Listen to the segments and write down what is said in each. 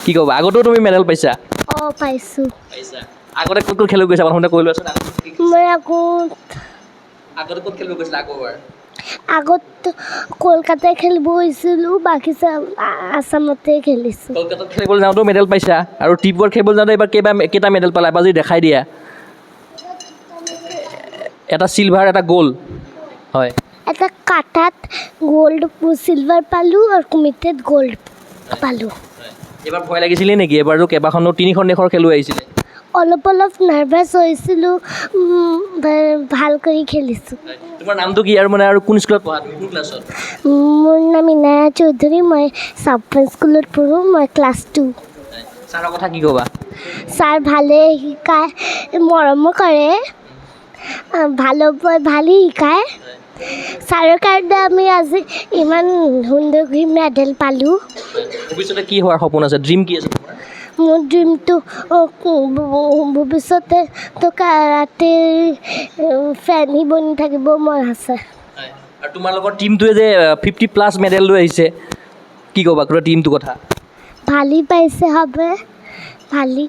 কি ক'বা আগতেও তুমি মেডেল পাইছা পাইছোঁ আগতে ক'ত ক'ত খেলিব গৈছা প্ৰথমতে কৈ লোৱাচোন মই আগতে ক'ত খেলিব গৈছিলা আগৰবাৰ আগত কলকাতাত খেলিব গৈছিলোঁ বাকী আছামতে খেলিছোঁ কলকাতাত খেলিবলৈ যাওঁতেও মেডেল পাইছা আৰু টিপত খেলিবলৈ যাওঁতে এইবাৰ কেইটা মেডেল পালা এবাৰ যদি দেখাই দিয়া এটা চিলভাৰ এটা গ'ল্ড হয় এটা কাটাত গোল্ড চিলভাৰ পালোঁ আৰু কুমিটেত গোল্ড পালোঁ এইবাৰ ভয় লাগিছিলে নেকি এবাৰতো কেইবাখনো তিনিখন দেশৰ খেলুৱৈ আহিছিলে অলপ নাৰ্ভাছ হৈছিলোঁ ভাল কৰি খেলিছোঁ তোমাৰ নামটো কি আৰু কোন স্কুলত পঢ়া তুমি কোন ক্লাছত মোৰ নাম ইনায়া চৌধুৰী মই চাপন স্কুলত পঢ়োঁ মই ক্লাছ 2 ছাৰৰ কথা কি ক'বা ছাৰ ভালে শিকায় মৰমো কৰে ভালেই শিকায় ছাৰৰ কাৰণে আমি আজি ইমান সুন্দৰ মেডেল পালোঁ ভৱিষ্যতে কি হোৱাৰ সপোন আছে ড্ৰিম কি আছে মোৰ ড্ৰিমটো ভৱিষ্যতে কাৰাটে ফেনী বনি থাকিব মন আছে আৰু তোমালোকৰ টীমটোৱে যে 50+ মেডেল লৈ আহিছে কি ক'বা গোটেই টীমটোৰ কথা ভালেই পাইছে হবে ভালেই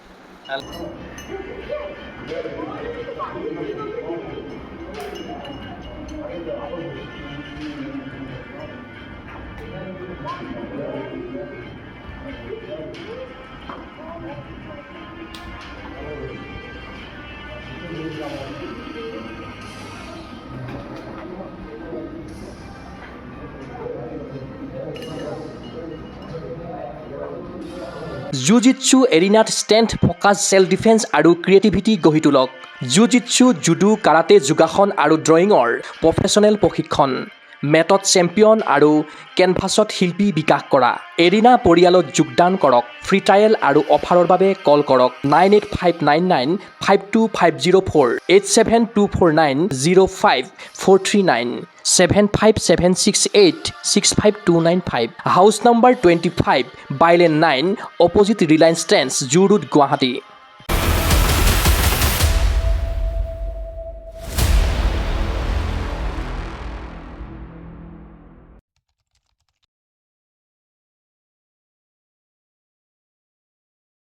জুজিটছু এৰিনাত ষ্ট্ৰেংথ ফ'কাছ ছেল্ফ ডিফেন্স আৰু ক্ৰিয়েটিভিটি গঢ়ি তোলক জুজিটছু জুডো কাৰাটে যোগাসন আৰু ড্ৰয়িঙৰ প্ৰফেচনেল প্ৰশিক্ষণ মেটত চেম্পিয়ন আৰু কেনভাছত শিল্পী বিকাশ কৰা এৰিনা পৰিয়ালত যোগদান কৰক ফ্ৰী ট্ৰায়েল আৰু অফাৰৰ বাবে কল কৰক 9859952504 8724905439 757686529 house number 25 bylane 9 opposite Reliance Trends zoo road Guwahati